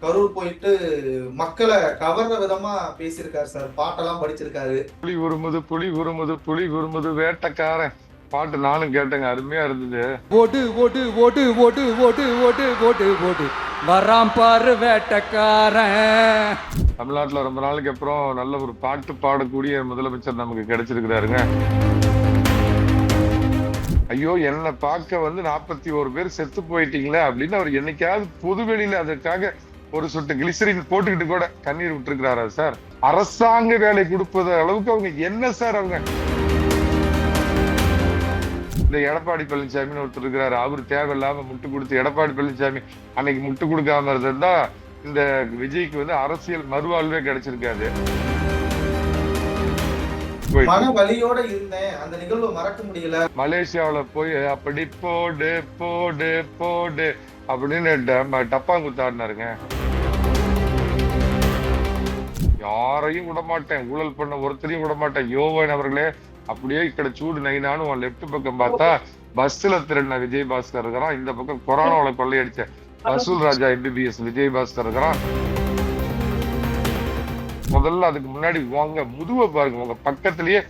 கரூர் போயிட்டு மக்களை கவர்ற விதமா பேசியிருக்காரு சார். பாட்டெல்லாம் படிச்சிருக்காரு. புலி உருமுது புலி உருமுது புலி உருமுது வேட்டக்காரன் பாட்டு நானும் கேட்டேங்க, அருமையா இருந்தது. ஓட்டு ஓட்டு ஓட்டு ஓட்டு ஓட்டு ஓட்டு ஓட்டு ஓட்டு வராம் பாரு வேட்டக்காரன். தமிழ்நாட்டுல ரொம்ப நாளுக்கு அப்புறம் நல்ல ஒரு பாட்டு பாடக்கூடிய முதலமைச்சர் நமக்கு கிடைச்சிருக்கிறாருங்க. ஐயோ, என்னை பார்க்க 41 பேர் செத்து போயிட்டீங்களே அப்படின்னு அவர் என்னைக்காவது பொதுவெளியில அதற்காக ஒரு சொட்டு கிளிசரின் போட்டுக்கிட்டு கூட கண்ணீர் விட்டுருக்கிறாரா சார்? அரசாங்க வேலை கொடுப்பது அளவுக்கு அவங்க என்ன சார்? அவங்க இந்த எடப்பாடி பழனிசாமின்னு ஒருத்தர் இருக்கிறாரு, அவரு தேவையில்லாம முட்டு கொடுத்து எடப்பாடி பழனிசாமி அன்னைக்கு முட்டு கொடுக்காம இருந்தா இந்த விஜய்க்கு அரசியல் மறுவாழ்வே கிடைச்சிருக்காது. மன வலியோட இருந்தேன், அந்த நிகழ்வு மறக்க முடியல. மலேசியாவில போய் அப்படி போடு போடு போடு அப்படின்னு டப்பாங்குத்தாடினாருங்க. யாரையும் விடமாட்டேன், ஊழல் பண்ண ஒருத்தரையும் விடமாட்டேன். யோவன் அவர்களே, அப்படியே இக்கட சூடு நைனானு உன் லெப்ட் பக்கம் பார்த்தா பஸ்ல திருடின விஜய் பாஸ்கர் இருக்கிறான், இந்த பக்கம் கொரோனாவில கொள்ளையடிச்ச வசூல் ராஜா MBBS விஜய் பாஸ்கர் இருக்கிறான். முதல்ல அதுக்கு முன்னாடி உங்க முதுவை பாருங்க, உங்க பக்கத்திலேயே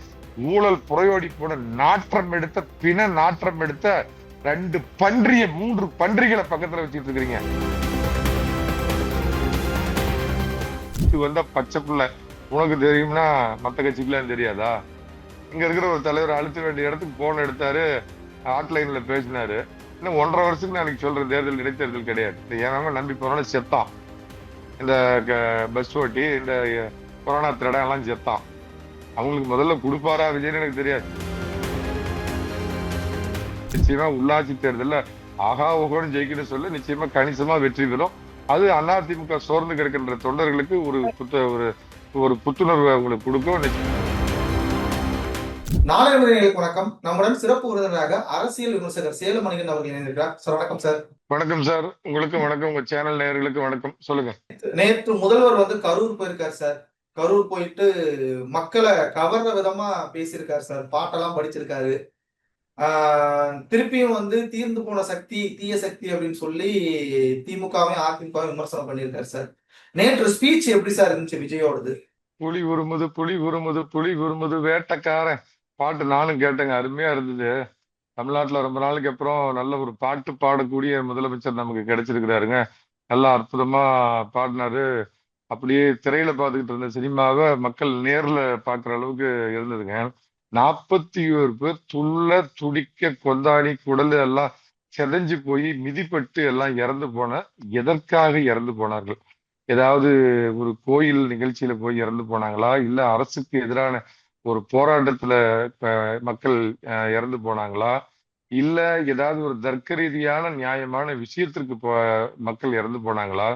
ஊழல் புறையோடி போன நாற்றம் எடுத்த நாற்றம் எடுத்த 3 பன்றிகளை பக்கத்துல வச்சுட்டு இருக்கிறீங்க. இது பச்சை பிள்ளை, உனக்கு தெரியும்னா மத்த கட்சிக்கெல்லாம் தெரியாதா? இங்க இருக்கிற ஒரு தலைவர் அழுத்த வேண்டிய இடத்துக்கு போன் எடுத்தாரு, ஹாட்லைன்ல பேசினாரு. இன்னும் 1.5 வருஷத்துக்கு நான் எனக்கு சொல்றேன், தேர்தல் இடைத்தேர்தல் கிடையாது. ஏன் நம்பி போனாலும் செத்தான், இந்த பஸ் ஓட்டி இந்த கொரோனா திருடம் எல்லாம் செத்தான். அவங்களுக்கு முதல்ல கொடுப்பாரா விஜய் எனக்கு தெரியாது. நிச்சயமா உள்ளாட்சி தேர்தல்ல ஆகா ஓகோன்னு ஜெயிக்கணும்னு சொல்ல நிச்சயமா கணிசமா வெற்றி பெறும். அது அதிமுக சோர்ந்து கிடக்கின்ற தொண்டர்களுக்கு ஒரு புத்துணர்வு அவங்களுக்கு கொடுக்கும். நாளைய நேயர்களுக்கு வணக்கம். நம்முடன் சிறப்பு விருந்தினராக அரசியல் விமர்சகர் சேலம் மணிகண்டன் அவர்கள் இணைந்திருக்கிறார். சார் வணக்கம் சார். வணக்கம் சார், உங்களுக்கும் வணக்கம், உங்க சேனல் நேயர்களுக்கு வணக்கம். சொல்லுங்க. நேற்று முதல்வர் கரூர் போயிருக்காரு சார். கரூர் போயிட்டு மக்களை கவர்ற விதமா பேசியிருக்காரு சார். பாட்டெல்லாம் படிச்சிருக்காரு. திருப்பியும் தீர்ந்து போன சக்தி, தீய சக்தி அப்படின்னு சொல்லி திமுகவையும் அதிமுகவும் விமர்சனம் பண்ணியிருக்காரு சார். நேற்று ஸ்பீச் எப்படி சார் இருந்துச்சு விஜயோடது? புலி உருமுது புலி உருமுது புலி உருமுது வேட்டக்காரன் பாட்டு நானும் கேட்டேங்க, அருமையா இருந்தது. தமிழ்நாட்டுல ரொம்ப நாளுக்கு அப்புறம் நல்ல ஒரு பாட்டு பாடக்கூடிய முதலமைச்சர் நமக்கு கிடைச்சிருக்கிறாருங்க. நல்லா அற்புதமா பாடினாரு. அப்படியே திரையில பார்த்துக்கிட்டு இருந்த சினிமாவை மக்கள் நேர்ல பாக்குற அளவுக்கு இருந்ததுங்க. 41 பேர் துள்ள துடிக்க கொந்தாடி குடல் எல்லாம் செதஞ்சு போய் மிதிப்பட்டு எல்லாம் இறந்து எதற்காக இறந்து போனார்கள்? ஏதாவது ஒரு கோயில் நிகழ்ச்சியில போய் இறந்து போனாங்களா? இல்ல அரசுக்கு எதிரான ஒரு போராட்டத்துல மக்கள் இறந்து போனாங்களா? இல்ல ஏதாவது ஒரு தர்க்க ரீதியான நியாயமான விஷயத்திற்கு மக்கள் இறந்து போனாங்களா?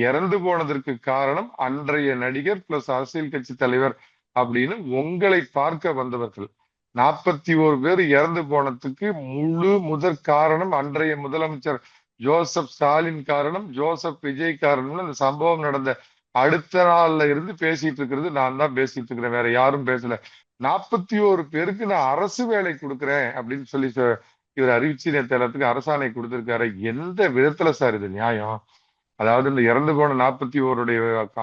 இறந்து போனதற்கு காரணம் அன்றைய நடிகர் பிளஸ் அரசியல் கட்சி தலைவர் அப்படின்னு உங்களை பார்க்க வந்தவர்கள். 41 பேர் இறந்து போனதுக்கு முதற் காரணம் அன்றைய முதலமைச்சர் ஜோசப் ஸ்டாலின் காரணம், ஜோசப் விஜய் காரணம்னு அந்த சம்பவம் நடந்த அடுத்த நாள்ல இருந்து பேசிட்டு இருக்கிறது நான் தான் பேசிட்டு இருக்கிறேன், வேற யாரும் பேசல. 41 பேருக்கு நான் அரசு வேலை கொடுக்குறேன் அப்படின்னு சொல்லி இவர் அறிவிச்சு நேற்று எல்லாத்துக்கும் அரசாணை கொடுத்திருக்காரு. எந்த விதத்துல சார் இது நியாயம்? அதாவது இந்த இறந்து போன 41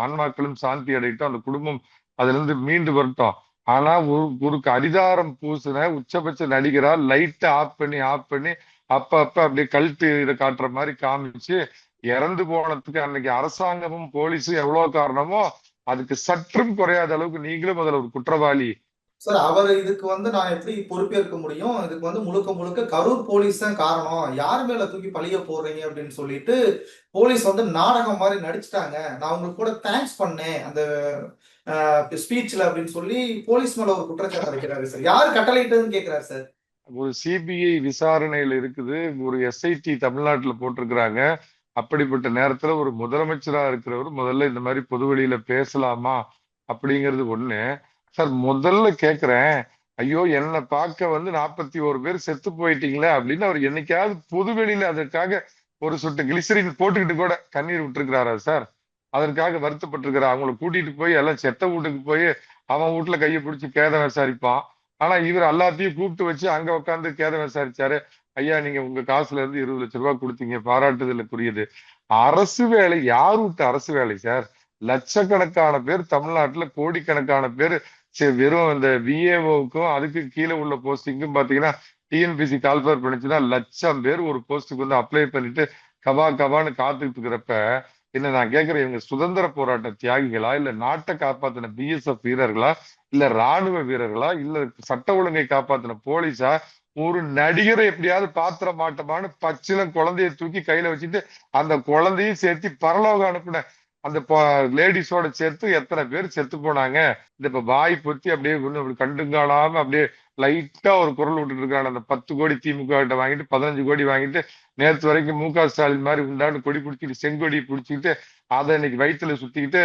ஆன்மாக்களும் சாந்தி அடையட்டும், அந்த குடும்பம் அதுல இருந்து மீண்டு வரட்டும். ஆனா ஒரு அரிதாரம் பூசின உச்சபட்ச நடிகரா லைட்டை ஆஃப் பண்ணி அப்ப அப்படியே கழட்டு இதை காட்டுற மாதிரி காமிச்சு இறந்து போனதுக்கு அன்னைக்கு அரசாங்கமும் போலீஸும் எவ்வளவு காரணமோ அதுக்கு சற்றும் குறையாத அளவுக்கு நீங்களும் முதல்ல ஒரு குற்றவாளி சார். அவர் இதுக்கு நான் எப்படி பொறுப்பேற்க முடியும்? இதுக்கு முழுக்க முழுக்க கரூர் போலீஸ் தான் காரணம், யார் மேல தூக்கி பழிய போடுறீங்க அப்படின்னு சொல்லிட்டு போலீஸ் நாடகம் மாதிரி நடிச்சுட்டாங்க. நான் உங்களுக்கு கூட தேங்க்ஸ் பண்ணேன் அந்த ஸ்பீச்ல அப்படின்னு சொல்லி போலீஸ் மேல ஒரு குற்றச்சாட்டு வைக்கிறாரு சார். யாரு கட்டளையிட்டதுன்னு கேட்கிறாரு சார். ஒரு சிபிஐ விசாரணையில இருக்குது, ஒரு SIT தமிழ்நாட்டுல போட்டிருக்கிறாங்க. அப்படிப்பட்ட நேரத்துல ஒரு முதலமைச்சரா இருக்கிறவர் முதல்ல இந்த மாதிரி பொதுவெளியில பேசலாமா அப்படிங்கிறது ஒண்ணு. சார் முதல்ல கேக்குறேன், ஐயோ என்னை பார்க்க 41 பேர் செத்து போயிட்டீங்களே அப்படின்னு அவர் என்னைக்காவது பொதுவெளியில அதற்காக ஒரு சொட்டு கிளிசரின் போட்டுக்கிட்டு கூட கண்ணீர் விட்டுருக்கிறாரா சார்? அதற்காக வருத்தப்பட்டிருக்கிறார். அவங்களை கூட்டிட்டு போய் எல்லாம் செத்த வீட்டுக்கு போய் அவன் வீட்டுல கையை பிடிச்சி கேதம் விசாரிப்பான். ஆனா இவர் எல்லாத்தையும் கூப்பிட்டு வச்சு அங்க உட்காந்து கேதம் விசாரிச்சாரு. ஐயா நீங்க உங்க காசுல இருந்து 20 லட்சம் ரூபாய் கொடுத்தீங்க, பாராட்டுதலுக்குரியது. அரசு வேலை யார் விட்ட அரசு வேலை சார்? லட்சக்கணக்கான பேர் தமிழ்நாட்டுல, கோடிக்கணக்கான பேர் வெறும் இந்த விஏஓவுக்கும் அதுக்கு கீழே உள்ள போஸ்டிங்கும் பாத்தீங்கன்னா டிஎன்பிசி கால்ஃபர் பண்ணிச்சுன்னா 1,00,000 பேர் ஒரு போஸ்டுக்கு வந்து அப்ளை பண்ணிட்டு கபா கபான்னு காத்துக்கிட்டு இருக்கிறப்ப என்ன நான் கேட்கிறேன், இவங்க சுதந்திர போராட்ட தியாகிகளா, இல்ல நாட்டை காப்பாத்தின பிஎஸ்எஃப் வீரர்களா, இல்ல ராணுவ வீரர்களா, இல்ல சட்ட ஒழுங்கை காப்பாத்தின போலீஸா? ஒரு நடிகரை எப்படியாவது பாத்திர மாட்டோமான்னு பச்சிலம் குழந்தைய தூக்கி கையில வச்சுட்டு அந்த குழந்தையும் சேர்த்து பரலோகம் அனுப்புன அந்த லேடிஸோட சேர்த்து எத்தனை பேர் செத்து போனாங்க. இந்த இப்ப வாய் பொத்தி அப்படியே கண்டுங்காணாம அப்படியே லைட்டா ஒரு குரல் விட்டுட்டு இருக்காங்க. அந்த 10 கோடி திமுக கிட்ட வாங்கிட்டு 15 கோடி வாங்கிட்டு நேற்று வரைக்கும் மு.க.ஸ்டாலின் மாதிரி உண்டான்னு கொடி பிடிச்சிட்டு செங்கொடி பிடிச்சிக்கிட்டு அதை இன்னைக்கு வயிற்றுல சுத்திக்கிட்டு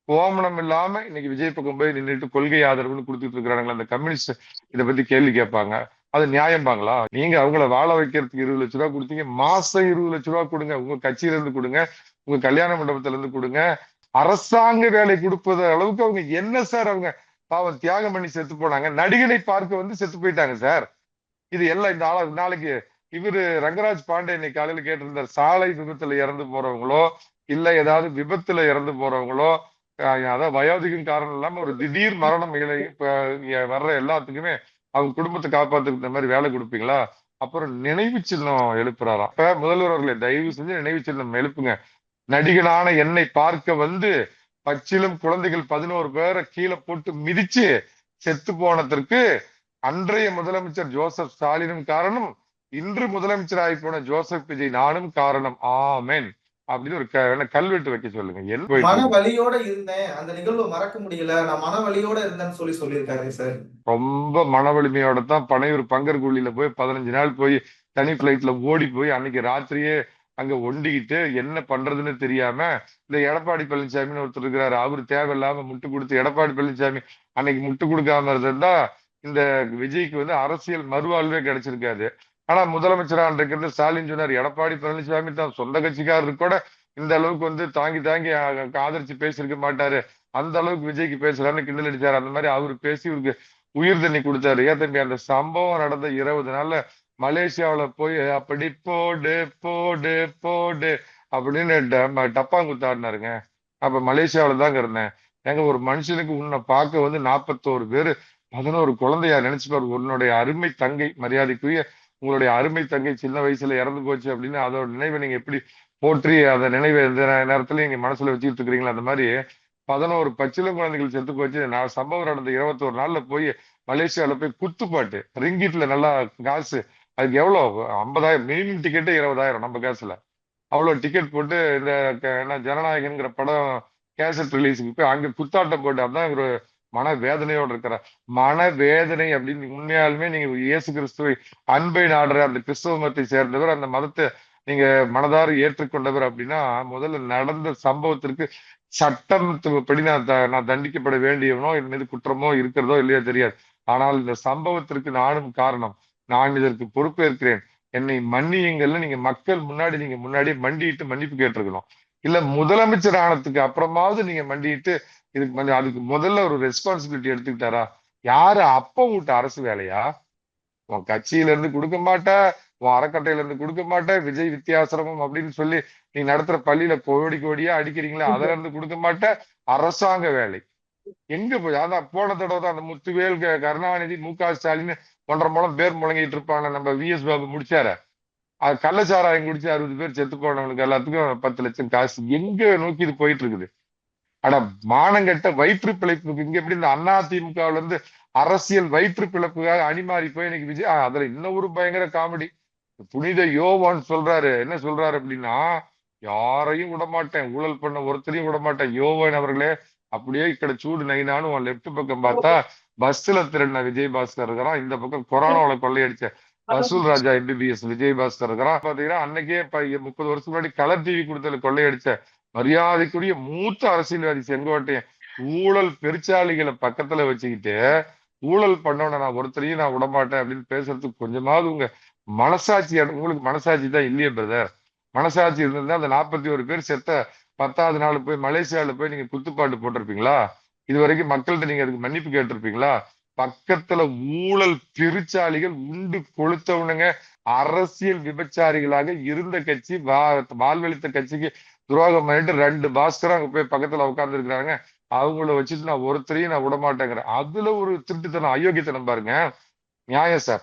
கோமணம் இல்லாம இன்னைக்கு விஜய் பக்கம் போய் நின்றுட்டு கொள்கை ஆதரவுன்னு கொடுத்துட்டு இருக்கிறாங்களா அந்த கம்யூனிஸ்ட். இதை பத்தி கேள்வி கேட்பாங்க. அது நியாயம்பாங்களா? நீங்க அவங்கள வாழ வைக்கிறதுக்கு 20 லட்ச ரூபா கொடுத்தீங்க, மாசம் 20 லட்ச ரூபா கொடுங்க, உங்க கட்சியில இருந்து கொடுங்க, உங்க கல்யாண மண்டபத்துல இருந்து கொடுங்க. அரசாங்க வேலை கொடுப்பது அளவுக்கு அவங்க என்ன சார்? அவங்க பாவம் தியாகம் பண்ணி செத்து போனாங்க. நடிகனை பார்க்க வந்து செத்து போயிட்டாங்க சார். இது எல்லாம் இந்த நாளைக்கு இவரு ரங்கராஜ் பாண்டே இன்னைக்கு காலையில கேட்டிருந்தார், சாலை விபத்துல இறந்து போறவங்களோ இல்ல ஏதாவது விபத்துல இறந்து போறவங்களோ அதாவது வயோதிகம் காரணம் இல்லாம ஒரு திடீர் மரணம் வர்ற எல்லாத்துக்குமே அவங்க குடும்பத்தை காப்பாத்துக்கிற மாதிரி வேலை கொடுப்பீங்களா? அப்புறம் நினைவு சின்னம் எழுப்புறாராம். அப்ப முதல்வர் அவர்களை தயவு செஞ்சு நினைவு சின்னம் எழுப்புங்க. நடிகனான என்னை பார்க்க வந்து பச்சிலும் குழந்தைகள் 11 பேரை கீழே போட்டு மிதிச்சு செத்து போனதற்கு அன்றைய முதலமைச்சர் ஜோசப் ஸ்டாலினும் காரணம், இன்று முதலமைச்சர் ஆகி போன ஜோசப் விஜய் நானும் காரணம். ஆமென் அப்படின்னு ஒரு கல்வெட்டு வைக்க சொல்லுங்க. மன வலியோட இருந்தேன், அந்த நிகழ்வு மறக்க முடியல, நான் மன வலியோட இருந்தேன்னு சொல்லியிருக்காரு சார். ரொம்ப மன வலிமையோட தான் பனையூர் பங்கர்குழியில போய் 15 நாள் போய் தனி பிளைட்ல ஓடி போய் அன்னைக்கு ராத்திரியே அங்க ஒண்டிக்கிட்டு என்ன பண்றதுன்னு தெரியாம இந்த எடப்பாடி பழனிசாமின்னு ஒருத்தர் இருக்கிறாரு, அவரு தேவையில்லாம முட்டு கொடுத்து எடப்பாடி பழனிசாமி அன்னைக்கு முட்டு கொடுக்காம இருந்தா இந்த விஜய்க்கு வந்து அரசியல் மறுவாழ்வே கிடைச்சிருக்காது. ஆனா முதலமைச்சரா இருக்கிறது ஸ்டாலின் சொன்னார், எடப்பாடி பழனிசாமி தான் சொந்த கட்சிக்காரருக்கு கூட இந்த அளவுக்கு வந்து தாங்கி தாங்கி ஆதரிச்சு பேசியிருக்க மாட்டாரு, அந்த அளவுக்கு விஜய்க்கு பேசுறாருன்னு கிண்டல் அடிச்சாரு. அந்த மாதிரி அவரு பேசி இவருக்கு உயிர் தண்ணி கொடுத்தாரு. ஏன் தம்பி, அந்த சம்பவம் நடந்த 20 நாள்ல மலேசியாவில போய் அப்படி போடு போடு போடு அப்படின்னு டப்பாங்குத்தாடினாருங்க. அப்ப மலேசியாவில தாங்க இருந்தேன். ஏங்க ஒரு மனுஷனுக்கு உன்னை பார்க்க வந்து 41 பேரு 11 குழந்தையா நினைச்சு பாரு. உன்னுடைய அருமை தங்கை, மரியாதைக்குரிய உங்களுடைய அருமை தங்கை சின்ன வயசுல இறந்து போச்சு அப்படின்னு அதோட நினைவை நீங்க எப்படி போற்றி அந்த நினைவை எந்த நேரத்துல நீங்க மனசுல வச்சுட்டு இருக்கிறீங்களா? அந்த மாதிரி 11 பச்சிளம் குழந்தைகள் செத்து போச்சு. நான் சம்பவம் நடந்த 21 நாள்ல போய் மலேசியாவில போய் குத்துப்பாட்டு ரிங்கிட்ல நல்லா காசு, அதுக்கு எவ்வளவு 50,000 மினிமம் டிக்கெட்டு 20,000 நம்ம காசுல. அவ்வளவு டிக்கெட் போட்டு இந்த என்ன ஜனநாயகன்கிற படம் கேசட் ரிலீஸுக்கு போய் அங்க குத்தாட்டம் போட்டு அதான் ஒரு மன வேதனையோடு இருக்கிற மனவேதனை அப்படின்னு. உண்மையாலுமே நீங்க இயேசு கிறிஸ்துவை அன்பை நாடுற அந்த கிறிஸ்தவ மதத்தை சேர்ந்தவர், அந்த மதத்தை நீங்க மனதார ஏற்றுக்கொண்டவர் அப்படின்னா முதல்ல நடந்த சம்பவத்திற்கு சட்டப்படி நான் தண்டிக்கப்பட வேண்டியவனோ என் மீது குற்றமோ இருக்கிறதோ இல்லையோ தெரியாது. ஆனால் இந்த சம்பவத்திற்கு நானும் காரணம், நான் இதற்கு பொறுப்பேற்கிறேன், என்னை மன்னியுங்கள்னு நீங்க மக்கள் முன்னாடி நீங்க முன்னாடியே மண்டிட்டு மன்னிப்பு கேட்டிருக்கணும். இல்ல முதலமைச்சர் ஆனதுக்கு அப்புறமாவது நீங்க மண்டிட்டு இதுக்கு அதுக்கு முதல்ல ஒரு ரெஸ்பான்சிபிலிட்டி எடுத்துக்கிட்டாரா? யாரு அப்ப விட்ட அரசு வேலையா? உன் கட்சியில இருந்து கொடுக்க மாட்டா, உன் அறக்கட்டையில இருந்து கொடுக்க மாட்டா, விஜய் வித்தியாசிரமம் அப்படின்னு சொல்லி நீ நடத்துற பள்ளியில கோடி கோடியா அடிக்கிறீங்களா, அதுல இருந்து கொடுக்க மாட்ட. அரசாங்க வேலை எங்க போய்? அதான் போன தடவை தான் அந்த முத்துவேல், கருணாநிதி, மு.க.ஸ்டாலின் 1.5 முழம் பேர் முழங்கிட்டு இருப்பாங்க. நம்ம விஎஸ் பாபு முடிச்சார அது கள்ளச்சாராயம் குடிச்சு 60 பேர் செத்து போனவனுக்கு எல்லாத்துக்கும் 10 லட்சம் காசு. எங்க நோக்கி இது போயிட்டு இருக்குது? ஆனா மானங்கட்ட வயிற்று பிழைப்புக்கு இங்க எப்படி இந்த அதிமுகவுல இருந்து அரசியல் வயிற்று பிழைப்புக்காக அணிமாறி போய் இன்னைக்கு விஜய். அதுல இன்னும் ஒரு பயங்கர காமெடி. புனித யோவான் சொல்றாரு, என்ன சொல்றாரு அப்படின்னா, யாரையும் விடமாட்டேன், ஊழல் பண்ண ஒருத்தரையும் விடமாட்டேன். யோவான் அவர்களே அப்படியே இக்கட சூடு நைனான்னு உன் லெப்ட் பக்கம் பார்த்தா பஸ்ல திருடின விஜயபாஸ்கர் இருக்கிறான், இந்த பக்கம் கொரோனாவில கொள்ளையடிச்ச வசூல் ராஜா எம்பிபிஎஸ் விஜயபாஸ்கர் இருக்கிறான். பாத்தீங்கன்னா அன்னைக்கே 30 வருஷம் முன்னாடி கலர் டிவி கொடுத்தல கொள்ளையடிச்ச மரியாதைக்குரிய மூத்த அரசியல்வாதி செங்கோட்டையன் ஊழல் பெருச்சாளிகளை பக்கத்துல வச்சுக்கிட்டு ஊழல் பண்ணவன நான் ஒருத்தரையும் நான் விடமாட்டேன் அப்படின்னு பேசுறதுக்கு கொஞ்சமாவது உங்க மனசாட்சி, உங்களுக்கு மனசாட்சி தான் இல்லையே பிரதர். மனசாட்சி இருந்திருந்தா அந்த 41 பேர் செத்த 10வது நாள் போய் மலேசியாவில போய் நீங்க குத்துப்பாட்டு போட்டிருப்பீங்களா? இது வரைக்கும் மக்கள்கிட்ட நீங்க அதுக்கு மன்னிப்பு கேட்டிருப்பீங்களா? பக்கத்துல ஊழல் பெருச்சாளிகள் உண்டு கொளுத்தவனுங்க அரசியல் விபச்சாரிகளாக இருந்த கட்சி வாழ்வழித்த கட்சிக்கு துரோகம் பண்ணிட்டு 2 பாஸ்கரும் அங்க போய் பக்கத்துல உட்கார்ந்து இருக்கிறாங்க. அவங்கள வச்சுட்டு நான் ஒருத்தரையும் நான் விட மாட்டேங்கிறேன். அதுல ஒரு திருட்டுத்தனம், அயோக்கியத்தனம் பாருங்க. நியாயம் சார்.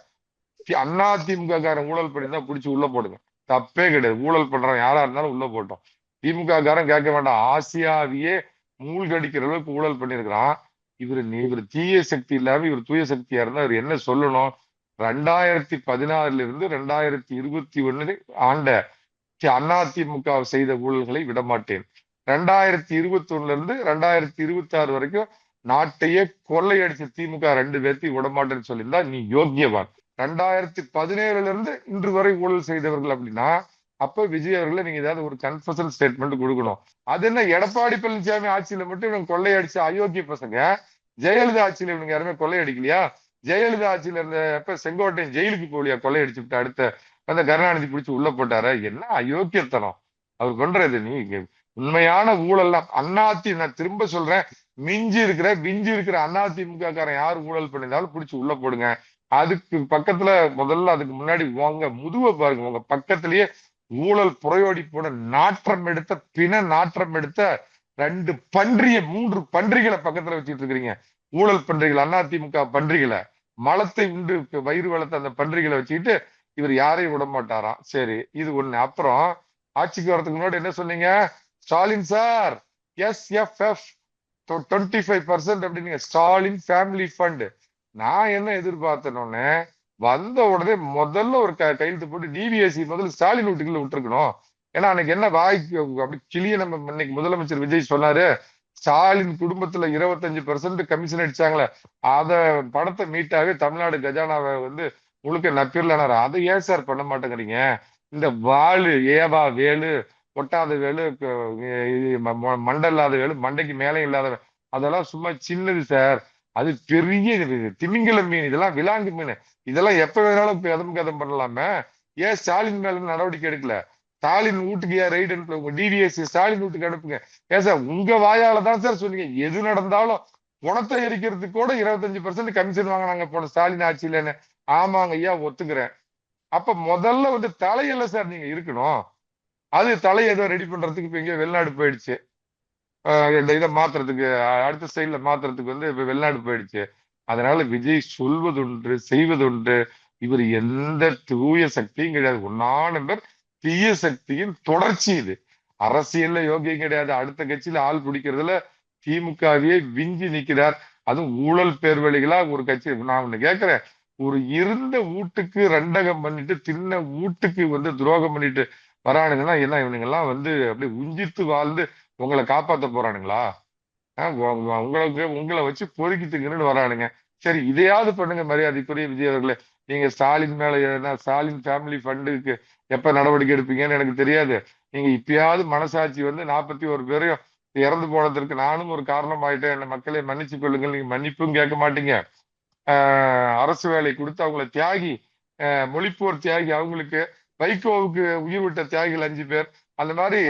அதிமுக காரன் ஊழல் பண்ணியிருந்தா பிடிச்சி உள்ள போடுங்க, தப்பே கிடையாது. ஊழல் பண்றவன் யாரா இருந்தாலும் உள்ள போட்டோம். திமுக காரன் கேட்க வேண்டாம். ஆசியாவையே மூழ்கடிக்கிற அளவுக்கு ஊழல் பண்ணியிருக்கிறான். இவர் தீய சக்தி இல்லாம இவர் தூய சக்தியா இருந்தா இவர் என்ன சொல்லணும்? 2016 இருந்து 2021 ஆண்ட அதிமுக செய்த ஊழல்களை விடமாட்டேன். 2021 இருந்து 2026 வரைக்கும் நாட்டையே கொள்ளையடிச்ச திமுக 2 பேர்த்தையும் விடமாட்டேன்னு சொல்லியிருந்தா நீ யோக்கியவான். 2017 இருந்து இன்று வரை ஊழல் செய்தவர்கள் அப்படின்னா அப்ப விஜய் அவர்களை நீங்க ஏதாவது ஒரு கன்ஃபஷன் ஸ்டேட்மெண்ட் கொடுக்கணும். அது என்ன, எடப்பாடி பழனிசாமி ஆட்சியில மட்டும் இவங்க கொள்ளையடிச்ச அயோக்கிய பசங்க, ஜெயலலிதா ஆட்சியில இவங்க யாருமே கொள்ளையடிக்கலையா? ஜெயலலிதா ஆட்சியில இருந்த எப்ப செங்கோட்டையன் ஜெயிலுக்கு போலியா கொள்ளையடிச்சு விட்டு அடுத்த அந்த கருணாநிதி பிடிச்சி உள்ள போட்டார? என்ன அயோக்கியத்தனம் அவர் பண்றது. நீ உண்மையான ஊழல்லாம் நான் திரும்ப சொல்றேன், விஞ்சி இருக்கிற அதிமுக காரன் யார் ஊழல் பண்ணியிருந்தாலும் பிடிச்சி உள்ள போடுங்க. அதுக்கு பக்கத்துல முதல்ல அதுக்கு முன்னாடி உங்க முதுவை பாருங்க. உங்க பக்கத்திலேயே ஊழல் புறையோடி போன நாற்றம் எடுத்த 2 3 பன்றிகளை பக்கத்துல வச்சுட்டு இருக்கிறீங்க. ஊழல் பன்றிகள், அதிமுக பன்றிகளை, மலத்தை உண்டு வயிறு வளர்த்த அந்த பன்றிகளை வச்சுக்கிட்டு இவர் யாரையும் விட மாட்டாராம். சரி, இது ஒண்ணு. அப்புறம் ஆட்சிக்கு வரதுக்கு முன்னாடி என்ன சொன்னீங்க? ஸ்டாலின் சார் SFF 25% அப்படின்னீங்க, ஸ்டாலின் ஃபேமிலி ஃபண்ட். நான் என்ன எதிர்பார்த்தனோன்னு வந்த உடனே முதல்ல ஒரு கையெழுத்து போட்டு டிவிஎஸ்சி முதல்ல ஸ்டாலின் வீட்டுக்குள்ள விட்டுருக்கணும். ஏன்னா அன்னைக்கு என்ன வாய்க்கு அப்படி கிளிய நம்ம இன்னைக்கு முதலமைச்சர் விஜய் சொன்னாரு, ஸ்டாலின் குடும்பத்துல 25% கமிஷன் அடிச்சாங்களே அத பணத்தை மீட்டாவே தமிழ்நாடு கஜானாவை முழுக்க நப்பிரலானாரு. அதை ஏன் சார் பண்ண மாட்டேங்கிறீங்க? இந்த ஏவா வேலு, ஒட்டாத வேலு, மண்டல்லாத வேலு, மண்டைக்கு மேலே இல்லாத அதெல்லாம் சும்மா சின்னது சார். அது பெரிய திமிங்கல மீன், இதெல்லாம் விலாங்கு மீன். இதெல்லாம் எப்ப வேணாலும் கதம் பண்ணலாமே. ஏன் ஸ்டாலின் மேல நடவடிக்கை எடுக்கல? ஸ்டாலின் வீட்டுக்கு ஏன் ரைடு அனுப்பல? உங்க டிவிஎஸ்சி ஸ்டாலின் வீட்டுக்கு அனுப்புங்க. ஏன் சார் உங்க வாயால தான் சார் சொன்னீங்க எது நடந்தாலும் பணத்தை எரிக்கிறதுக்கு கூட 25% கமிஷன் வாங்கினாங்க போன ஸ்டாலின் ஆட்சியிலன்னு. ஆமாங்க ஐயா, ஒத்துக்கிறேன். அப்ப முதல்ல தலையில சார் நீங்க இருக்கணும். அது தலையை ஏதோ ரெடி பண்றதுக்கு இப்ப எங்கேயோ வெளிநாடு போயிடுச்சு. இந்த இதை மாத்துறதுக்கு, அடுத்த ஸ்டைல மாத்துறதுக்கு இப்ப வெளிநாடு போயிடுச்சு. அதனால விஜய் சொல்வதொன்று செய்வதொன்று. இவர் எந்த தூய சக்தியும் கிடையாது. 1 நம்பர் தீய சக்தியின் தொடர்ச்சி இது. அரசியல்ல யோகியம் கிடையாது. அடுத்த கட்சியில ஆள் பிடிக்கிறதுல திமுகவே விஞ்சி நிக்கிறார். அதுவும் ஊழல் பேர்வழிகளா ஒரு கட்சி. நான் ஒண்ணு கேட்கிறேன், ஒரு இருந்த வீட்டுக்கு ரெண்டகம் பண்ணிட்டு தின்ன வீட்டுக்கு துரோகம் பண்ணிட்டு வரானுங்கன்னா என்ன இவனுங்க எல்லாம் அப்படியே உஞ்சித்து வாழ்ந்து உங்களை காப்பாத்த போறானுங்களா? உங்களை வச்சு பொறுக்கிட்டுங்கன்னு வரானுங்க. சரி, இதையாவது பண்ணுங்க மரியாதைக்குரிய விஜய் அவர்களே. நீங்க ஸ்டாலின் மேல ஸ்டாலின் ஃபேமிலி ஃபண்டுக்கு எப்ப நடவடிக்கை எடுப்பீங்கன்னு எனக்கு தெரியாது. நீங்க இப்பயாவது மனசாட்சி 41 பேரையும் இறந்து போனதற்கு நானும் ஒரு காரணம் ஆயிட்டேன், என்ன மக்களை மன்னிச்சு கொள்ளுங்கள். நீங்க மன்னிப்பும் கேட்க மாட்டீங்க. அரசு வேலை கொடுத்து அவங்கள தியாகி, மொழிப்போர் தியாகி, அவங்களுக்கு வைகோவுக்கு உயிர் விட்ட தியாகிகள் 5 பேர். அந்த மாதிரி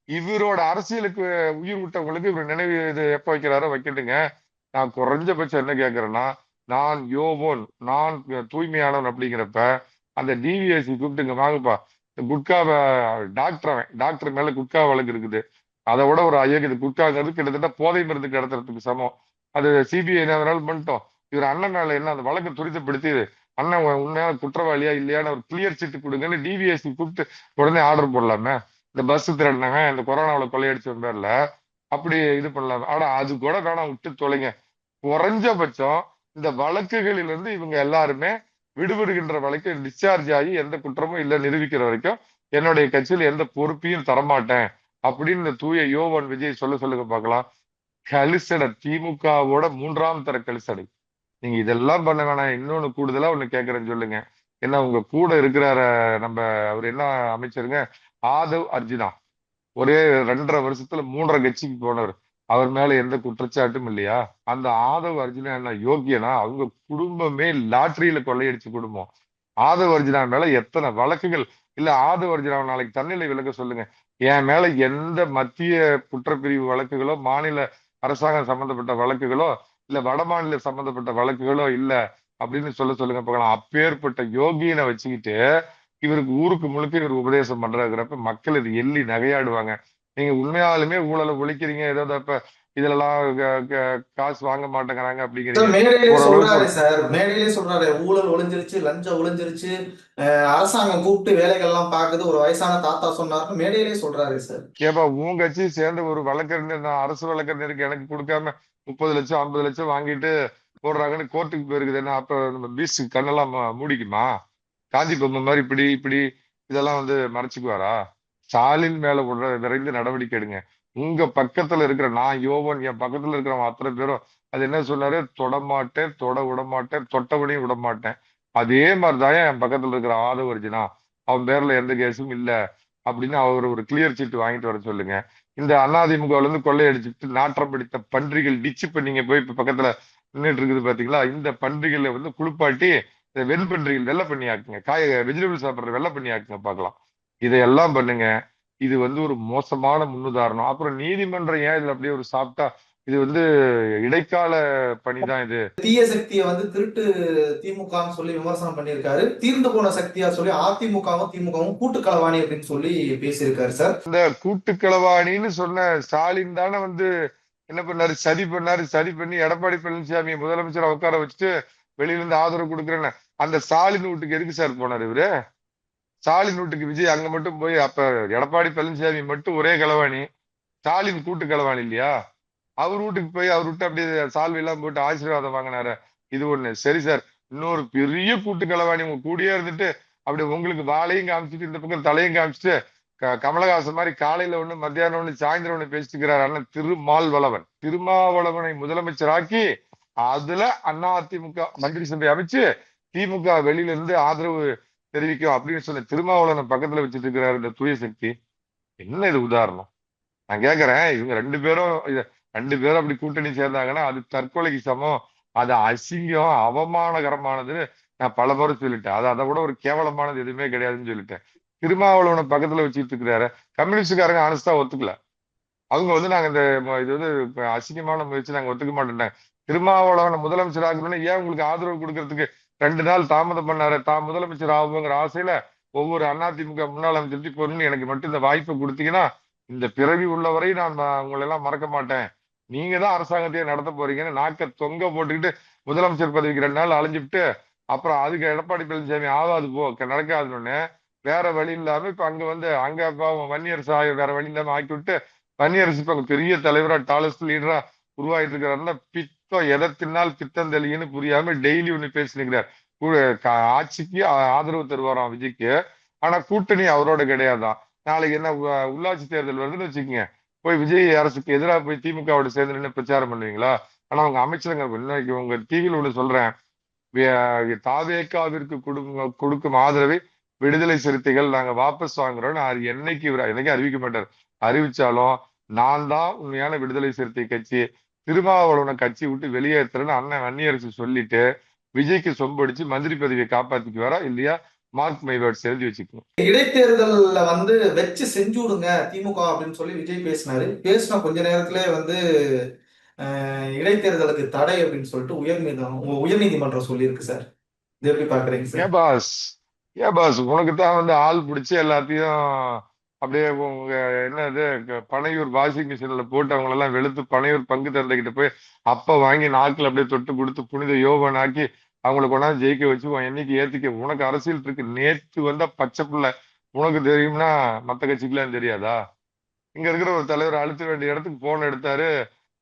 இவரோட அரசியலுக்கு உயிர் விட்டவங்களுக்கு இவர் நினைவு இது எப்ப வைக்கிறாரோ வைக்கட்டுங்க. நான் குறைஞ்சபட்சம் என்ன கேட்கிறேன்னா, நான் யோவோன், நான் தூய்மையானவன் அப்படிங்கிறப்ப அந்த டிவிஎஸ்சி கூப்பிட்டுங்க, வாங்கப்பா குட்கா டாக்டர் மேல குட்கா வழக்கு இருக்குது. அதை விட ஒரு அயோக்கியது குட்காங்கிறது கிட்டத்தட்ட போதை மருந்து கடத்துறதுக்கு சமம். அது சிபிஐ என்ன வேணாலும் பண்ணிட்டோம். இவர் அண்ணன் மேல என்ன அந்த வழக்கை துரிதப்படுத்தி அண்ணன் உண்மையான குற்றவாளியா இல்லையான ஒரு கிளியர் சீட்டு கொடுங்கன்னு டிவிஎஸ்சி கூப்பிட்டு உடனே ஆர்டர் போடலாமே. இந்த பஸ் திருடினவன், இந்த கொரோனாவில் கொள்ளையடிச்சவன் பேர்ல அப்படி இது பண்ணலாம். ஆனா அது கூட வேணாம், விட்டு தொலைங்க. குறைஞ்சபட்சம் இந்த வழக்குகளிலிருந்து இவங்க எல்லாருமே விடுபடுகின்ற வழக்கு டிஸ்சார்ஜ் ஆகி எந்த குற்றமும் இல்லை நிரூபிக்கிற வரைக்கும் என்னுடைய கட்சியில் எந்த பொறுப்பையும் தரமாட்டேன் அப்படின்னு இந்த தூய யோவன் விஜய் சொல்லுங்க பார்க்கலாம். கலிசடை, திமுகவோட 3ஆம் தர கலிசடை. நீங்க இதெல்லாம் பண்ண வேணாம். இன்னொன்னு கூடுதலா ஒண்ணு கேட்கறேன்னு சொல்லுங்க. ஏன்னா உங்க கூட இருக்கிறார நம்ம அவர் என்ன அமைச்சருங்க, ஆதவ் அர்ஜுனா. ஒரே 2.5 வருஷத்துல 3.5 கட்சிக்கு போனவர். அவர் மேல எந்த குற்றச்சாட்டும் இல்லையா? அந்த ஆதவ் அர்ஜுனா என்ன யோக்கியனா? அவங்க குடும்பமே லாட்டரியில கொள்ளையடிச்ச குடும்பம். ஆதவ் அர்ஜுனா மேல எத்தனை வழக்குகள் இல்ல? ஆதவ் அர்ஜுனாவை நாளைக்கு தன்னிலை விலக சொல்லுங்க. என் மேல எந்த மத்திய குற்றப்பிரிவு வழக்குகளோ, மாநில அரசாங்கம் சம்பந்தப்பட்ட வழக்குகளோ, இல்ல வட மாநில சம்பந்தப்பட்ட வழக்குகளோ இல்ல அப்படின்னு சொல்லுங்க பார்க்கலாம். அப்பேற்பட்ட யோகியனை வச்சுக்கிட்டு இவருக்கு ஊருக்கு முழுக்க இவர் உபதேசம் பண்றாங்கிறப்ப மக்கள் இது எள்ளி நகையாடுவாங்க. நீங்க உண்மையாலுமே ஊழலை ஒழிக்கிறீங்க, ஏதாவது அப்ப இதுலலாம் காசு வாங்க மாட்டேங்கிறாங்க சார் அப்படிங்கிறீங்க. மேடையிலே ஓரளவுக்கு சொல்றாரு ஒரு சார், மேடையிலே சொல்றாரு, ஊழல் ஒழிஞ்சிருச்சு, லஞ்சம் ஒழிஞ்சிருச்சு, அரசாங்கம் கூப்பிட்டு வேலைகள்லாம் பாக்குது, ஒரு வயசான தாத்தா சொன்னாருன்னு மேடையிலே சொல்றாரு சார். ஏப்பா உன் கட்சியை சேர்ந்த ஒரு வழக்கறிஞர், நான் அரசு வழக்கறிஞருக்கு எனக்கு கொடுக்காம 30 லட்சம் 50 லட்சம் வாங்கிட்டு போடுறாங்கன்னு கோர்ட்டுக்கு போயிருக்குது, என்ன அப்ப நம்ம பீச் கண்ணெல்லாம் மூடிக்குமா? காந்தி பொம்மை மாதிரி இப்படி இப்படி இதெல்லாம் மறைச்சுக்குவாரா? ஸ்டாலின் மேல விரைந்து நடவடிக்கை எடுங்க. உங்க பக்கத்துல இருக்கிற நான் யோவன், என் பக்கத்துல இருக்கிறவன் அத்தனை பேரும் அது என்ன சொன்னாரு? தொடமாட்டேன், தொட விடமாட்டேன், தொட்டவனையும் விடமாட்டேன். அதே மாதிரிதான் என் பக்கத்துல இருக்கிற ஆதவ அர்ஜுனா, அவன் பேர்ல எந்த கேஸும் இல்ல அப்படின்னு அவர் ஒரு கிளியர் சீட் வாங்கிட்டு வர சொல்லுங்க. இந்த அதிமுகவுல இருந்து கொள்ளையடிச்சுட்டு நாற்றம் பிடித்த பன்றிகள் டிச்சு பண்ணீங்க போய் இப்ப பக்கத்துல நின்றுட்டு இருக்குது பாத்தீங்களா? இந்த பன்றிகளை குளிப்பாட்டி இந்த வெண்பன்றிகள் வெள்ளை பண்ணி ஆக்குங்க, வெஜிடபிள் சாப்பிடுற வெள்ளை பண்ணி ஆக்குங்க பார்க்கலாம். இதையெல்லாம் பண்ணுங்க. இது ஒரு மோசமான முன்னுதாரணம். அப்புறம் நீதிமன்றம் ஏன் இதுல அப்படியே ஒரு சாப்பிட்டா, இது இடைக்கால பணிதான் இது. தீய சக்தியை திருட்டு திமுகன்னு சொல்லி விமர்சனம் பண்ணியிருக்காரு. தீர்ந்து போன சக்தியா சொல்லி அதிமுகவும் திமுகவும் கூட்டு களவாணி அப்படின்னு சொல்லி பேசியிருக்காரு சார். இந்த கூட்டுக்களவாணின்னு சொன்ன ஸ்டாலின் தானே என்ன பண்ணாரு? சதி பண்ணாரு. சதி பண்ணி எடப்பாடி பழனிசாமியை முதலமைச்சரை உட்கார வச்சுட்டு வெளியில இருந்து ஆதரவு கொடுக்குறேன்னு அந்த ஸ்டாலின் வீட்டுக்கு எதுக்கு சார் போனாரு இவரு? ஸ்டாலின் வீட்டுக்கு விஜய் அங்க மட்டும் போய், அப்ப எடப்பாடி பழனிசாமி மட்டும் ஒரே களவாணி, ஸ்டாலின் கூட்டு களவாணி இல்லையா? அவர் வீட்டுக்கு போய் அவர் விட்டு அப்படியே சால்வை எல்லாம் போட்டு ஆசீர்வாதம் வாங்கினாரு. இது ஒண்ணு. சரி சார், இன்னொரு பெரிய கூட்டு களவாணி உங்க கூடயே இருந்துட்டு அப்படி உங்களுக்கு வாழையும் காமிச்சிட்டு இந்த பக்கம் தலையும் காமிச்சிட்டு கமலஹாசன் மாதிரி காலையில ஒண்ணு மத்தியானம் ஒண்ணு சாயந்தரம் ஒண்ணு பேசிட்டு இருக்கிறார் அண்ணன் திருமாவளவன். திருமாவளவனை முதலமைச்சராக்கி அதுல அதிமுக மந்திரி சபை அமைச்சு திமுக வெளியில இருந்து ஆதரவு தெரிவிக்கும் அப்படின்னு சொன்ன திருமாவளவனை பக்கத்துல வச்சுட்டு இருக்கிறாரு இந்த தூய சக்தி. என்ன இது உதாரணம்? நான் கேக்குறேன், இவங்க ரெண்டு பேரும் அப்படி கூட்டணி சேர்ந்தாங்கன்னா அது தற்கொலைக்கு சமம், அது அசிங்கம், அவமானகரமானதுன்னு நான் பல முறை சொல்லிட்டேன். அதை விட ஒரு கேவலமானது எதுவுமே கிடையாதுன்னு சொல்லிட்டேன். திருமாவளவனை பக்கத்துல வச்சுட்டு இருக்கிறாரு. கம்யூனிஸ்டுக்காரங்க ஆனஸ்டா ஒத்துக்கல. அவங்க நாங்க இது அசிங்கமான முயற்சி, நாங்க ஒத்துக்க மாட்டேன். திருமாவளவனை முதலமைச்சர் ஆகணும்னு ஏன் உங்களுக்கு ஆதரவு கொடுக்கறதுக்கு 2 நாள் தாமதம் பண்ணாரு? தான் முதலமைச்சர் ஆகுங்கிற ஆசையில ஒவ்வொரு அதிமுக முன்னாள் அமைச்சர் பொண்ணு எனக்கு மட்டும் இந்த வாய்ப்பை கொடுத்தீங்கன்னா இந்த பிறவி உள்ளவரை நான் உங்களை எல்லாம் மறக்க மாட்டேன், நீங்க தான் அரசாங்கத்தையே நடத்த போறீங்கன்னு நாக்க தொங்க போட்டுக்கிட்டு முதலமைச்சர் பதவிக்கு 2 நாள் அலைஞ்சுட்டு அப்புறம் அதுக்கு எடப்பாடி பழனிசாமி ஆகாது போ நடக்காதுன்னு வேற வழி இல்லாம இப்ப அங்க வன்னியரசு வேற வழி இல்லாம ஆக்கி விட்டு வன்னியரசு இப்ப பெரிய தலைவரா டாலஸ்ட் லீடரா உருவாயிட்டு இருக்கிறாருன்னா பித்தம் எதை தின்னால் பித்தம் தெளியுன்னு புரியாம டெய்லி ஒண்ணு பேசினுக்கிறார். ஆட்சிக்கு ஆதரவு தருவாராம் விஜய்க்கு, ஆனா கூட்டணி அவரோட கிடையாதான். நாளைக்கு என்ன உள்ளாட்சி தேர்தல் வருதுன்னு வச்சுக்கோங்க, போய் விஜய் அரசுக்கு எதிராக போய் திமுகவோட சேர்ந்து நின்று பிரச்சாரம் பண்ணுவீங்களா? ஆனா அவங்க அமைச்சருங்க இன்னைக்கு உங்க டிவியில் ஒண்ணு சொல்றேன், தாவேக்காவிற்கு கொடுக்கும் ஆதரவை விடுதலை சிறுத்தைகள் நாங்க வாபஸ் வாங்குறோம்னு என்னைக்கு அறிவிக்க மாட்டார். அறிவிச்சாலும் நான் தான் உண்மையான விடுதலை சிறுத்தை கட்சி, திருமாவளவனை கட்சி விட்டு வெளியேற்றுறேன்னு அண்ணன் வன்னியரசு சொல்லிட்டு விஜய்க்கு சொம்படிச்சு மந்திரி பதவியை காப்பாத்திக்குவாரா இல்லையா? மார்க் மை வேர்ட்ஸ் எழுதி வச்சுக்கணும். இடைத்தேர்தல்ல வச்சு செஞ்சு விடுங்க திமுக அப்படின்னு சொல்லி விஜய் பேசினாரு. பேசின கொஞ்ச நேரத்திலே இடைத்தேர்தலுக்கு தடை அப்படின்னு சொல்லிட்டு உயர்நீதிமன்றம் சொல்லியிருக்கு சார். இது எப்படி பாக்குறீங்க சார்? ஏன் பாஸ் உனக்கு தான் ஆள் பிடிச்சி எல்லாத்தையும் அப்படியே உங்க என்னது பனையூர் வாஷிங் மிஷின்ல போட்டு அவங்களெல்லாம் வெளுத்து பனையூர் பங்கு தந்தைகிட்ட போய் அப்ப வாங்கி நாக்கில் அப்படியே தொட்டு கொடுத்து புனித யோகன் ஆக்கி அவங்களை கொண்டாந்து ஜெயிக்க வச்சு என்னைக்கு ஏத்திக்க. உனக்கு அரசியல் இருக்கு. நேற்று பச்சை பிள்ளை உனக்கு தெரியும்னா மத்த கட்சிக்கெல்லாம் தெரியாதா? இங்க இருக்கிற ஒரு தலைவர் அழுத்த வேண்டிய இடத்துக்கு போன் எடுத்தாரு,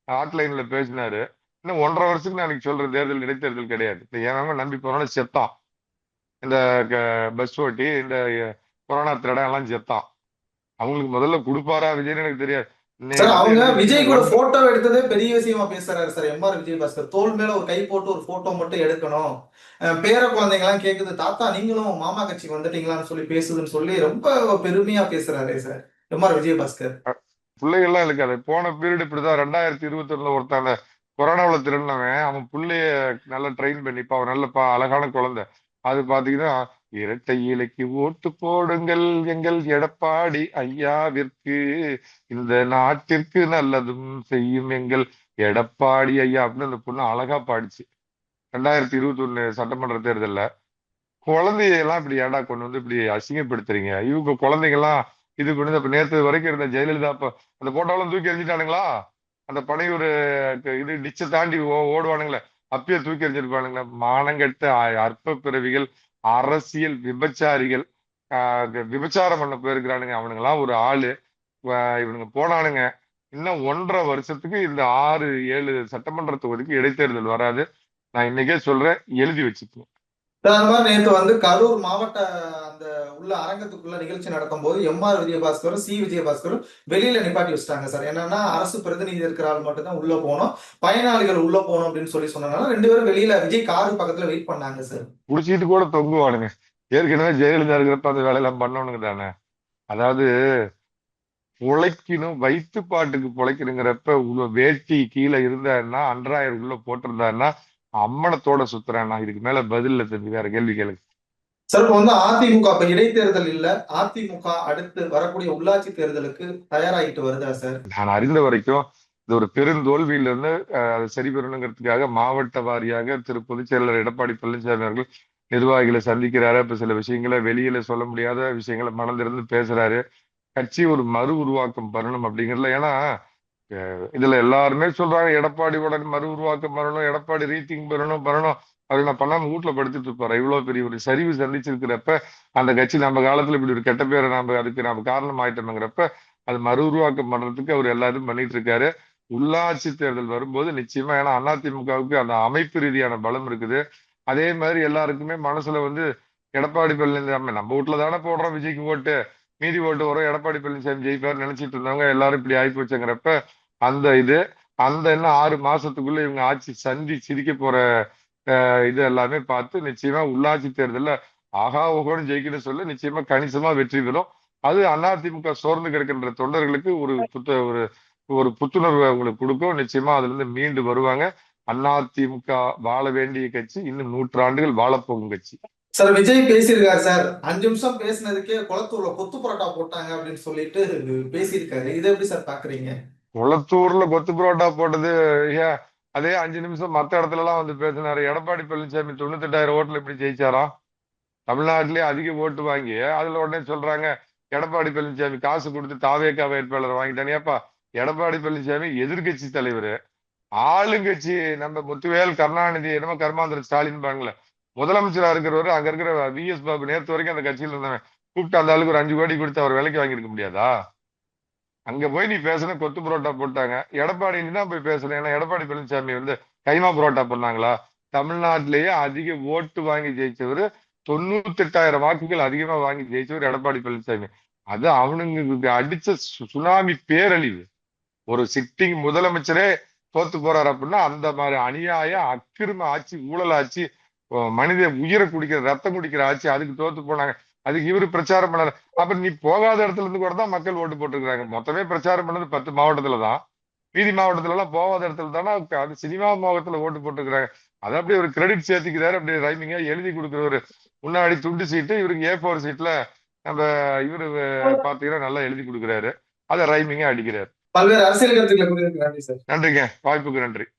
ஹாட்லைன்ல பேசினாரு. இன்னும் 1.5 வருஷத்துக்கு நான் சொல்றேன், தேர்தல் இடைத்தேர்தல் கிடையாது. ஏன் நம்பி போனோட செத்தான் இந்த பஸ் ஓட்டி, இந்த கொரோனா திருடம் எல்லாம் செத்தான். அவங்களுக்கு முதல்ல கொடுப்பாரா விஜய்னு எனக்கு தெரியாது. அவங்க விஜய் கூட போட்டோ எடுத்ததே பெரிய விஷயமா பேசுறாரு சார். எம்ஆர் விஜயபாஸ்கர் தோல் மேல ஒரு கை போட்டு ஒரு போட்டோ மட்டும் எடுக்கணும், பேர குழந்தைங்க எல்லாம் கேக்குது, தாத்தா நீங்களும் மாமா கட்சிக்கு வந்துட்டீங்களான்னு சொல்லி பேசுதுன்னு சொல்லி ரொம்ப பெருமையா பேசுறாரு சார் எம்ஆர் விஜயபாஸ்கர். பிள்ளைகள்லாம் இருக்காது. போன பீரியட் இப்படிதான் 2021 ஒருத்தான கொரோனாவில் திருடினவன் அவன் பிள்ளைய நல்லா ட்ரெயின் பண்ணிப்பா, அவன் நல்ல அழகான குழந்தை. அது பாத்தீங்கன்னா இரட்டை இலைக்கு ஓட்டு போடுங்கள் எங்கள் எடப்பாடி ஐயாவிற்கு, இந்த நாட்டிற்கு நல்லதும் செய்யும் எங்கள் எடப்பாடி ஐயா அப்படின்னு அந்த பொண்ணு அழகா பாடிச்சு 2021 சட்டமன்ற தேர்தல்ல. குழந்தையெல்லாம் இப்படி ஏன்டா கொண்டு வந்து இப்படி அசிங்கப்படுத்துறீங்க? இவங்க குழந்தைங்க எல்லாம் இது பண்ணி இப்ப நேத்து வரைக்கும் இருந்த ஜெயலலிதா அந்த போட்டோலாம் தூக்கி எறிஞ்சிட்டானுங்களா? அந்த பனையூர் இது டிச்சை தாண்டி ஓடுவானுங்களே, அப்பயே தூக்கி எறிஞ்சிருப்பானுங்களா? மானங்கெட்ட அற்ப பிறவிகள், அரசியல் விபச்சாரிகள், விபச்சாரம் பண்ண போயிருக்கிறானுங்க. அவனுங்கெல்லாம் ஒரு ஆளு. இவனுங்க போனானுங்க. இன்னும் 1.5 வருஷத்துக்கு இந்த 6, 7 சட்டமன்ற தொகுதிக்கு இடைத்தேர்தல் வராது. நான் இன்னைக்கே சொல்றேன், எழுதி வச்சுக்கோங்க. சார், அந்த மாதிரி நேத்து வந்து கரூர் மாவட்ட அந்த உள்ள அரங்கத்துக்குள்ள நிகழ்ச்சி நடக்கும் போது எம்.ஆர். விஜயபாஸ்கரும் விஜயபாஸ்கரும் வெளியில நிப்பாட்டி வச்சுட்டாங்க சார். என்னன்னா அரசு பிரதிநிதி இருக்கிற ஆள் மட்டும் தான் உள்ள போகணும், பயனாளிகள் உள்ள போகணும் அப்படின்னு சொன்னனால 2 பேரும் வெளியில விஜய் காரு பக்கத்துல வெயிட் பண்ணாங்க சார். குடிச்சிட்டு கூட தொங்குவானுங்க. ஏற்கனவே ஜெயலலிதா இருக்கிறப்ப அந்த வேலையெல்லாம் பண்ணவனுங்க தானே. அதாவது பொழைக்கணும், வயிற்றுப்பாட்டுக்கு பொழைக்கணுங்கிறப்ப வேட்டி கீழே இருந்தாருன்னா, அன்றாயர் உள்ள போட்டிருந்தாருன்னா, அம்மனத்தோட சுத்துறான்னா, இதுக்கு மேல பதில் இல்ல தம்பி. வேற கேள்வி கேளுங்க. சார், இப்ப வந்து அதிமுக இப்ப இடைத்தேர்தல் இல்ல, அதிமுக அடுத்து வரக்கூடிய உள்ளாட்சி தேர்தலுக்கு தயாராகிட்டு வருதா சார்? நான் அறிந்த வரைக்கும் இது ஒரு பெருந்தோல்வியிலிருந்து அதை சரி பெறணுங்கிறதுக்காக மாவட்ட வாரியாக திரு பொதுச் செயலாளர் எடப்பாடி பழனிசாமி அவர்கள் நிர்வாகிகளை சந்திக்கிறாரு. இப்ப சில விஷயங்களை வெளியில சொல்ல முடியாத விஷயங்களை மனதிலிருந்து பேசுறாரு. கட்சி ஒரு மறு உருவாக்கம் பண்ணணும் அப்படிங்கிறதுல. ஏன்னா இதுல எல்லாருமே சொல்றாங்க எடப்பாடியோட மறு உருவாக்கம் பண்ணணும், எடப்பாடி ரீதிங் பண்ணணும். அது நான் பண்ணாம வீட்டுல படுத்துட்டு இருப்பாரு. இவ்வளவு பெரிய ஒரு சரிவு சந்திச்சிருக்கிறப்ப அந்த கட்சி நம்ம காலத்துல இப்படி ஒரு கெட்ட பேரை அதுக்கு நம்ம காரணம் ஆயிட்டோம்ங்கிறப்ப அது மறு உருவாக்கம் பண்றதுக்கு அவர் எல்லாரும் பண்ணிட்டு இருக்காரு. உள்ளாட்சி தேர்தல் வரும்போது நிச்சயமா, ஏன்னா அதிமுகவுக்கு அந்த அமைப்பு ரீதியான பலம் இருக்குது. அதே மாதிரி எல்லாருக்குமே மனசுல வந்து எடப்பாடி பழனிசாமி நம்ம வீட்டுல தானே போடுறோம் விஜய்க்கு ஓட்டு, மீதி ஓட்டு வரும், எடப்பாடி பழனிசாமி ஜெயிப்பார் நினைச்சிட்டு இருந்தவங்க எல்லாரும் இப்படி ஆகி போச்சுங்கிறப்ப அந்த இன்னும் 6 மாசத்துக்குள்ள இவங்க ஆட்சி சிரிக்க போற இது எல்லாமே பார்த்து நிச்சயமா உள்ளாட்சி தேர்தல்ல ஆகா ஓகோன்னு ஜெயிக்கணும்னு சொல்ல நிச்சயமா கணிசமா வெற்றி பெறும். அது அதிமுக சோர்ந்து கிடக்கின்ற தொண்டர்களுக்கு ஒரு ஒரு புத்துணர்வு அவங்களுக்கு கொடுக்கும். நிச்சயமா அதுல இருந்து மீண்டு வருவாங்க. அதிமுக வாழ வேண்டிய கட்சி, இன்னும் 100 ஆண்டுகள் வாழப்போகும் கட்சி. சார், விஜய் பேசியிருக்காரு சார். 5 நிமிஷம் பேசினதுக்கே குளத்தூர்ல கொத்து பரோட்டா போட்டாங்க அப்படின்னு சொல்லிட்டு பேசியிருக்காரு. இதை எப்படி சார் பாக்குறீங்க? குளத்தூர்ல கொத்து புரோட்டா போட்டது ஏன் அதே 5 நிமிஷம் மத்த இடத்துல எல்லாம் வந்து பேசினாரு. எடப்பாடி பழனிசாமி 98,000 ஓட்டுல எப்படி ஜெயிச்சாரா? தமிழ்நாட்டிலேயே அதிக ஓட்டு வாங்கி அதுல உடனே சொல்றாங்க எடப்பாடி பழனிசாமி காசு கொடுத்து தாவேகா வேட்பாளர் வாங்கிட்டானேப்பா. எடப்பாடி பழனிசாமி எதிர்கட்சி தலைவர், ஆளுங்கட்சி நம்ம முத்துவேல் கருணாநிதி என்னமோ கருமாந்திர ஸ்டாலின் பாருங்கள முதலமைச்சரா இருக்கிறவரு, அங்க இருக்கிற VS பாபு நேற்று வரைக்கும் அந்த கட்சியில இருந்தவன் கூப்பிட்டு அந்த ஆளுக்கு ஒரு 5 கோடி கொடுத்து அவர் விலைக்கு வாங்கியிருக்க முடியாதா? அங்க போய் நீ பேசுன கொத்து புரோட்டா போட்டாங்க. எடப்பாடி நீ தான் போய் பேசுறேன். ஏன்னா எடப்பாடி பழனிசாமி வந்து கைமா புரோட்டா பண்ணாங்களா? தமிழ்நாட்டிலேயே அதிக ஓட்டு வாங்கி ஜெயிச்சவர், 98,000 வாக்குகள் அதிகமா வாங்கி ஜெயிச்சவர் எடப்பாடி பழனிசாமி. அது அவனுங்களுக்கு அடிச்ச சுனாமி பேரழிவு. ஒரு சிட்டிங் முதலமைச்சரே தோத்து போறாரு அப்படின்னா அந்த மாதிரி அநியாய அக்கிரம ஆட்சி, ஊழல் ஆட்சி, மனித உயிரை குடிக்கிற ரத்தம் குடிக்கிற ஆட்சி, அதுக்கு தோத்து போனாங்க. அதுக்கு இவரு பிரச்சாரம் பண்ணாரு. அப்ப நீ போகாத இடத்துல இருந்து கூட தான் மக்கள் ஓட்டு போட்டுருக்காங்க. மொத்தமே பிரச்சாரம் பண்ணது 10 மாவட்டத்துல தான். மீதி மாவட்டத்துல எல்லாம் போகாத இடத்துல தானே அது சினிமா மாவட்டத்துல ஓட்டு போட்டுருக்காங்க. அதை அப்படியே ஒரு கிரெடிட் சேர்த்துக்கிறாரு. அப்படியே ரைமிங்கா எழுதி கொடுக்குறவரு. முன்னாடி துண்டு சீட்டு, இவருக்கு A4 சீட்ல நம்ம இவரு பாத்தீங்கன்னா நல்லா எழுதி கொடுக்குறாரு. அதை ரைமிங்கா அடிக்கிறாரு. பல்வேறு அரசியல் கருத்துக்களை கூறியிருக்கிறாங்க சார். நன்றிங்க, வாய்ப்புக்கு நன்றி.